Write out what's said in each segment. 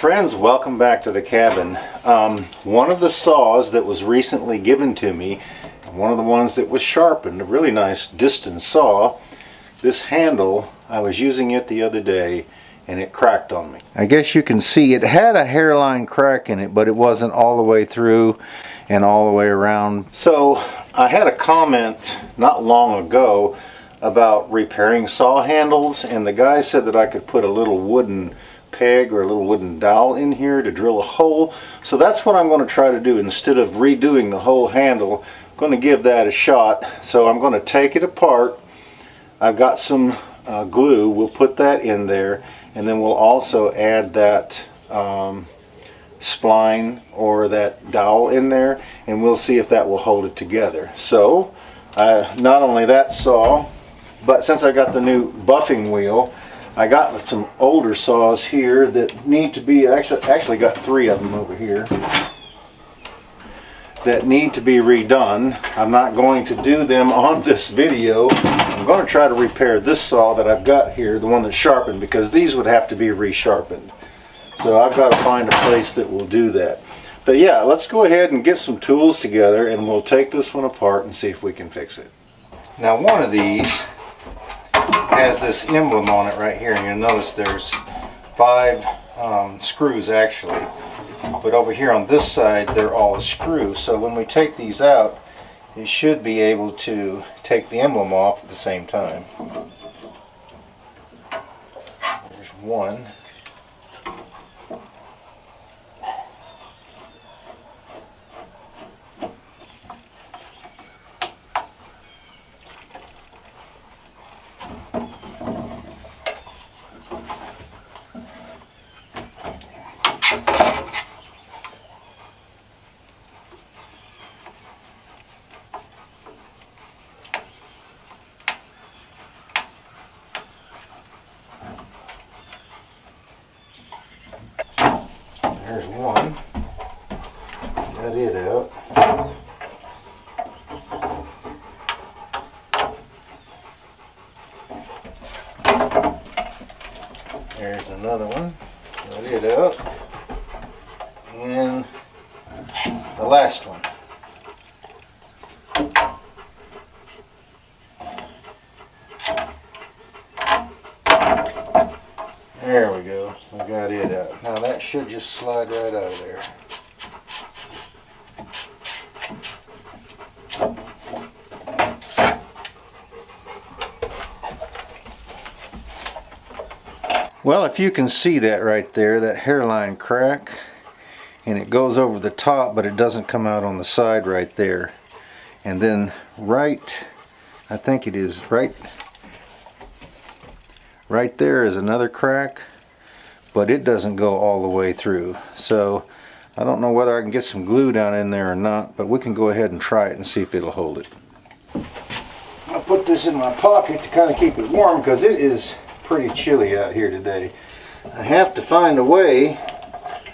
friends, welcome back to the cabin. One of the saws that was recently given to me, one of the ones that was sharpened, a really nice Disston saw, this handle, I was using it the other day and it cracked on me. I guess you can see it had a hairline crack in it, but it wasn't all the way through and all the way around. So I had a comment not long ago about repairing saw handles, and the guy said that I could put a little wooden peg or a little wooden dowel in here to drill a hole. So that's what I'm going to try to do. Instead of redoing the whole handle, I'm going to give that a shot. So I'm going to take it apart. I've got some glue. We'll put that in there, and then we'll also add that spline or that dowel in there, and we'll see if that will hold it together. So not only that saw, but since I got the new buffing wheel, I got some older saws here that need to be, actually got 3 of them over here that need to be redone. I'm not going to do them on this video. I'm going to try to repair this saw that I've got here, the one that's sharpened, because these would have to be resharpened. So I've got to find a place that will do that. But yeah, let's go ahead and get some tools together and we'll take this one apart and see if we can fix it. Now one of these has this emblem on it right here, and you'll notice there's 5 screws actually, but over here on this side they're all a screw. So when we take these out, you should be able to take the emblem off at the same time. There's one. There's one. Got it out. There's another one. Got it out. And the last one. There we go. We got it out. Now that should just slide right out of there. Well, if you can see that right there, that hairline crack, and it goes over the top, but it doesn't come out on the side right there. And then I think it is right there is another crack, but it doesn't go all the way through. So I don't know whether I can get some glue down in there or not, but we can go ahead and try it and see if it'll hold it. I'll put this in my pocket to kind of keep it warm because it is pretty chilly out here today. I have to find a way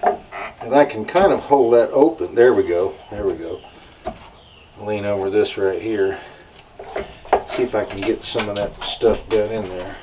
that I can kind of hold that open. There we go. There we go. Lean over this right here. See if I can get some of that stuff down in there.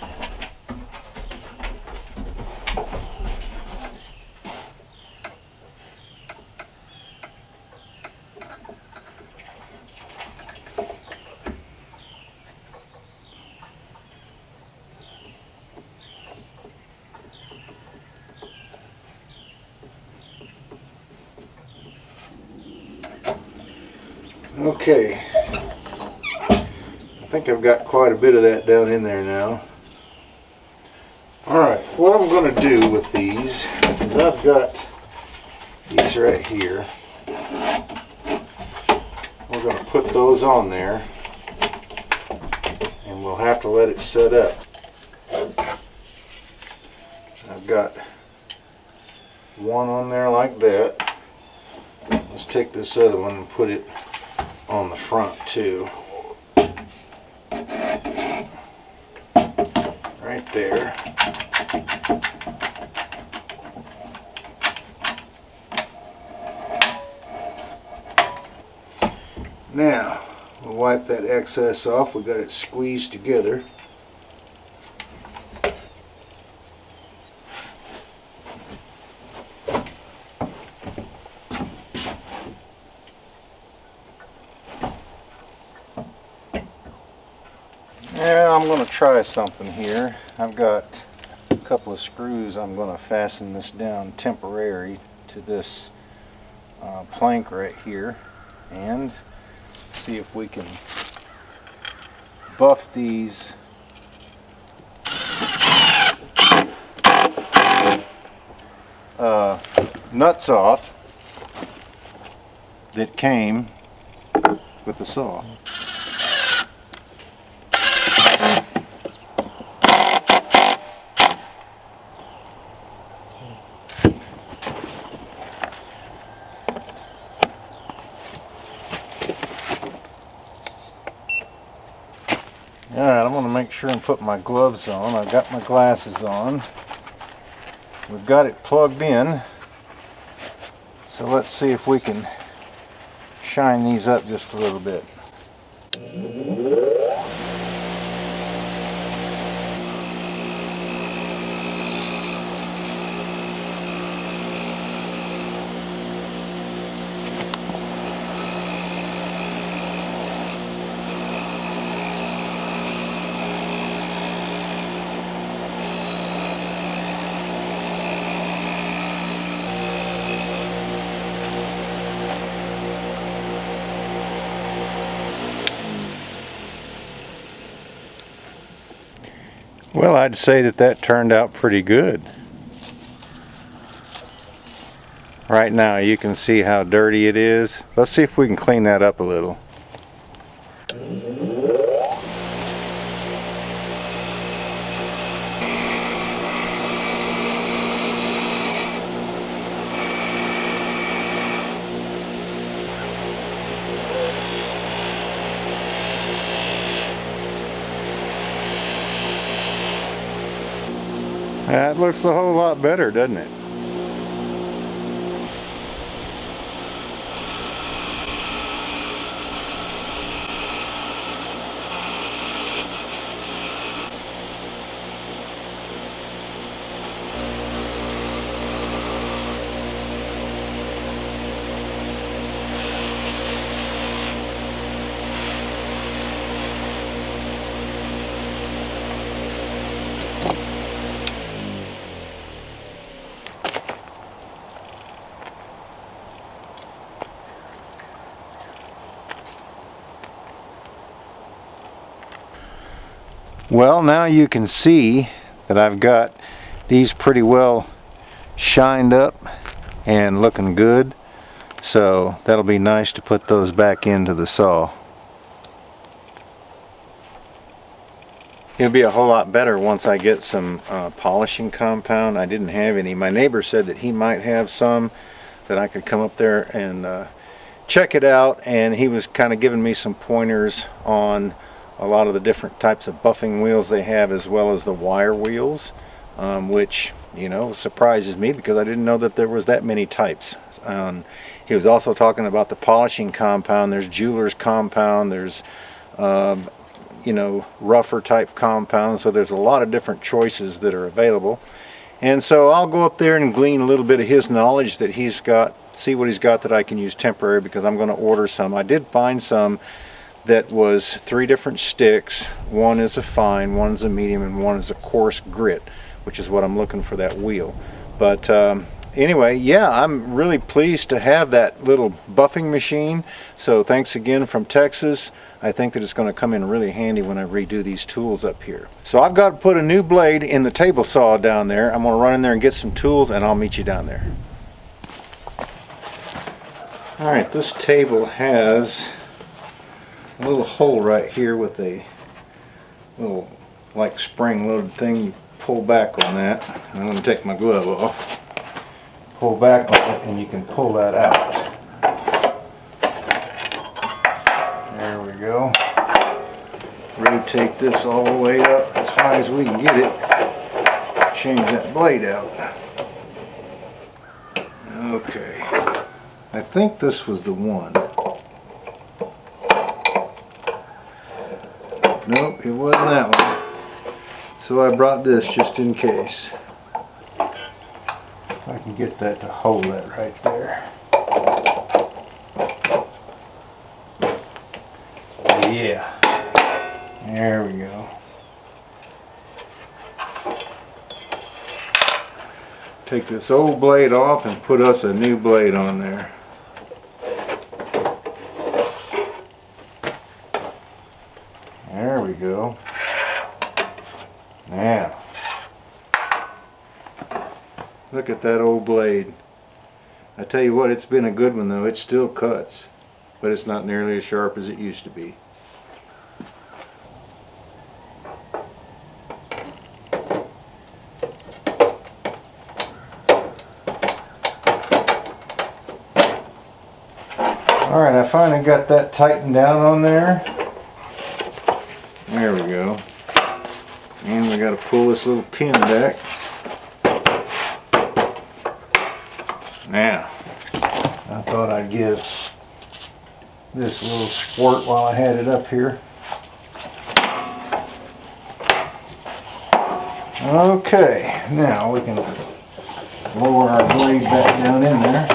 Okay, I think I've got quite a bit of that down in there now. Alright, what I'm going to do with these is I've got these right here. We're going to put those on there and we'll have to let it set up. I've got one on there like that. Let's take this other one and put it on the front too. Right there. Now, we'll wipe that excess off. We got it squeezed together. Now I'm going to try something here. I've got a couple of screws. I'm going to fasten this down temporary to this plank right here and see if we can buff these nuts off that came with the saw. Alright, I'm going to make sure and put my gloves on. I've got my glasses on. We've got it plugged in. So let's see if we can shine these up just a little bit. Well, I'd say that turned out pretty good. Right now you can see how dirty it is. Let's see if we can clean that up a little. That looks a whole lot better, doesn't it? Well, now you can see that I've got these pretty well shined up and looking good. So that'll be nice to put those back into the saw. It'll be a whole lot better once I get some polishing compound. I didn't have any. My neighbor said that he might have some, that I could come up there and check it out, and he was kind of giving me some pointers on a lot of the different types of buffing wheels they have, as well as the wire wheels, which, you know, surprises me because I didn't know that there was that many types. He was also talking about the polishing compound. There's jeweler's compound, there's you know, rougher type compounds, so there's a lot of different choices that are available. And so I'll go up there and glean a little bit of his knowledge that he's got, see what he's got that I can use temporary, because I'm going to order some. I did find some that was 3 different sticks. One is a fine, one's a medium, and one is a coarse grit, which is what I'm looking for that wheel. But anyway, yeah, I'm really pleased to have that little buffing machine. So thanks again from Texas. I think that it's going to come in really handy when I redo these tools up here. So I've got to put a new blade in the table saw down there. I'm going to run in there and get some tools, and I'll meet you down there. Alright, this table has a little hole right here with a little like spring loaded thing. You pull back on that. I'm going to take my glove off. Pull back on it and you can pull that out. There we go. Rotate this all the way up as high as we can get it. Change that blade out. Okay. I think this was the one. Nope, it wasn't that one. So I brought this just in case. If I can get that to hold that right there. Yeah. There we go. Take this old blade off and put us a new blade on there. There we go. Now, look at that old blade. I tell you what, it's been a good one though. It still cuts, but it's not nearly as sharp as it used to be. Alright, I finally got that tightened down on there. There we go. And we got to pull this little pin back. Now, I thought I'd give this little squirt while I had it up here. Okay, now we can lower our blade back down in there.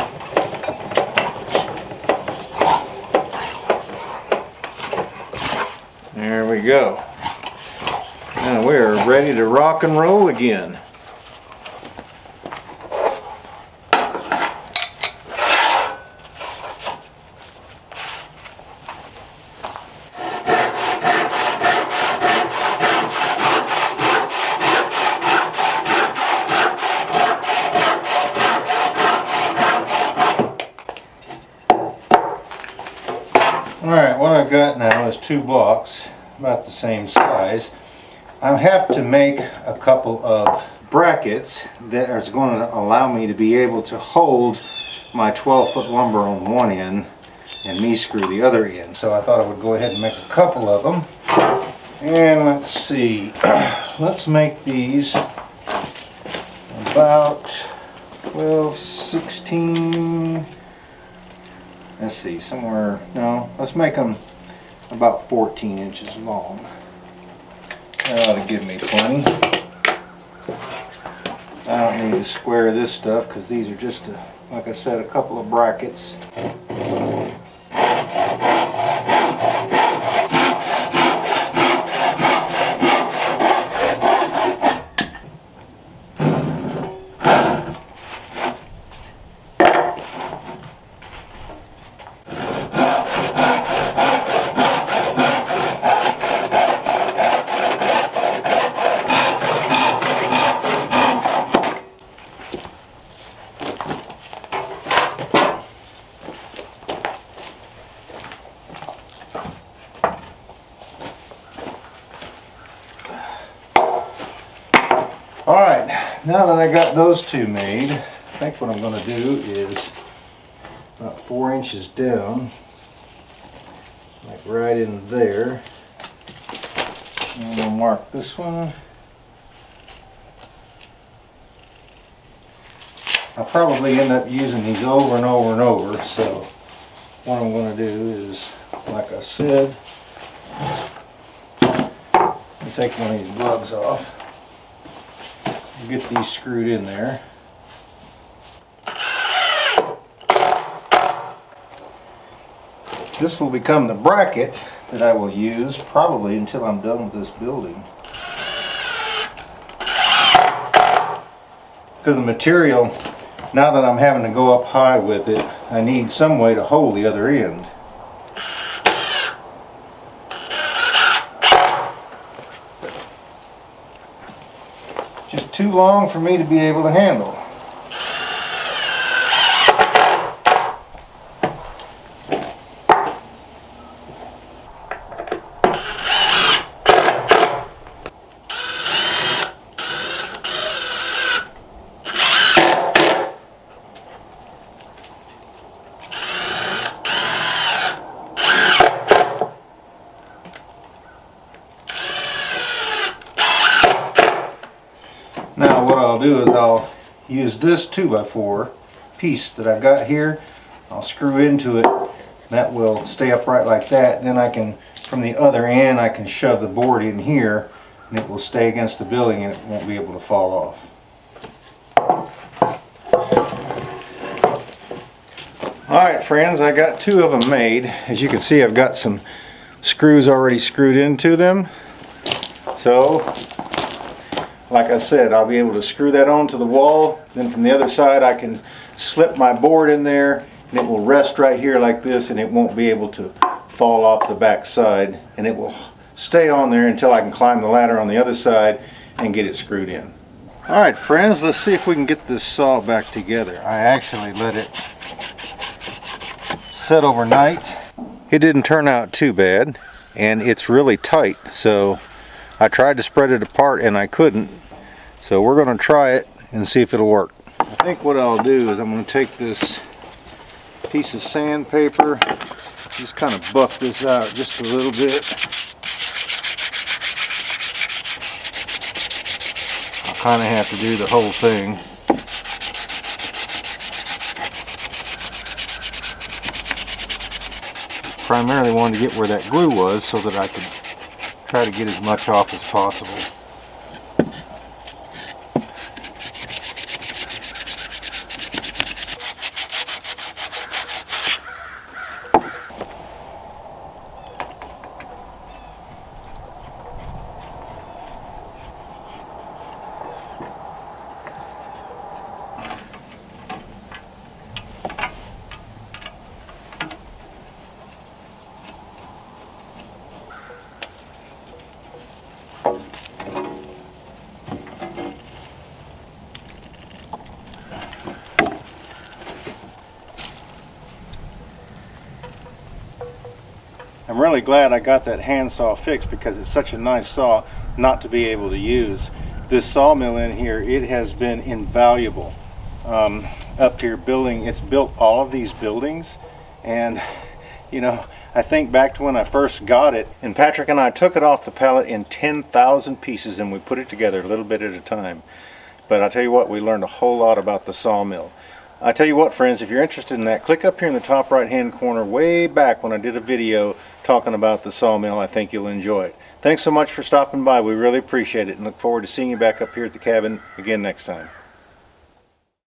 There we go. Now we are ready to rock and roll again. Alright, what I've got now is 2 blocks, about the same size. I have to make a couple of brackets that are going to allow me to be able to hold my 12-foot lumber on one end and me screw the other end. So I thought I would go ahead and make a couple of them. And let's see, let's make these about 12, 16, let's see, somewhere, no, let's make them about 14 inches long. That ought to give me plenty. I don't need to square this stuff because these are just, like I said, a couple of brackets. Alright, now that I got those 2 made, I think what I'm going to do is about 4 inches down, like right in there. And we'll mark this one. I'll probably end up using these over and over and over, so what I'm going to do is, like I said, I'll take one of these gloves off. Get these screwed in there. This will become the bracket that I will use probably until I'm done with this building. Because the material, now that I'm having to go up high with it, I need some way to hold the other end. Just too long for me to be able to handle. Now what I'll do is I'll use this 2x4 piece that I've got here. I'll screw into it. That will stay upright like that. Then I can, from the other end, I can shove the board in here and it will stay against the building and it won't be able to fall off. Alright friends, I got 2 of them made. As you can see, I've got some screws already screwed into them. So like I said, I'll be able to screw that onto the wall. Then from the other side I can slip my board in there, and it will rest right here like this, and it won't be able to fall off the back side, and it will stay on there until I can climb the ladder on the other side and get it screwed in. Alright friends, let's see if we can get this saw back together. I actually let it set overnight. It didn't turn out too bad, and it's really tight, so I tried to spread it apart and I couldn't. So we're going to try it and see if it'll work. I think what I'll do is I'm going to take this piece of sandpaper, just kind of buff this out just a little bit. I'll kind of have to do the whole thing. Primarily wanted to get where that glue was so that I could try to get as much off as possible. I'm really glad I got that handsaw fixed because it's such a nice saw not to be able to use. This sawmill in here, it has been invaluable. Up here building, it's built all of these buildings, and you know, I think back to when I first got it, and Patrick and I took it off the pallet in 10,000 pieces and we put it together a little bit at a time. But I'll tell you what, we learned a whole lot about the sawmill. I tell you what friends, if you're interested in that, click up here in the top right hand corner way back when I did a video talking about the sawmill. I think you'll enjoy it. Thanks so much for stopping by. We really appreciate it and look forward to seeing you back up here at the cabin again next time.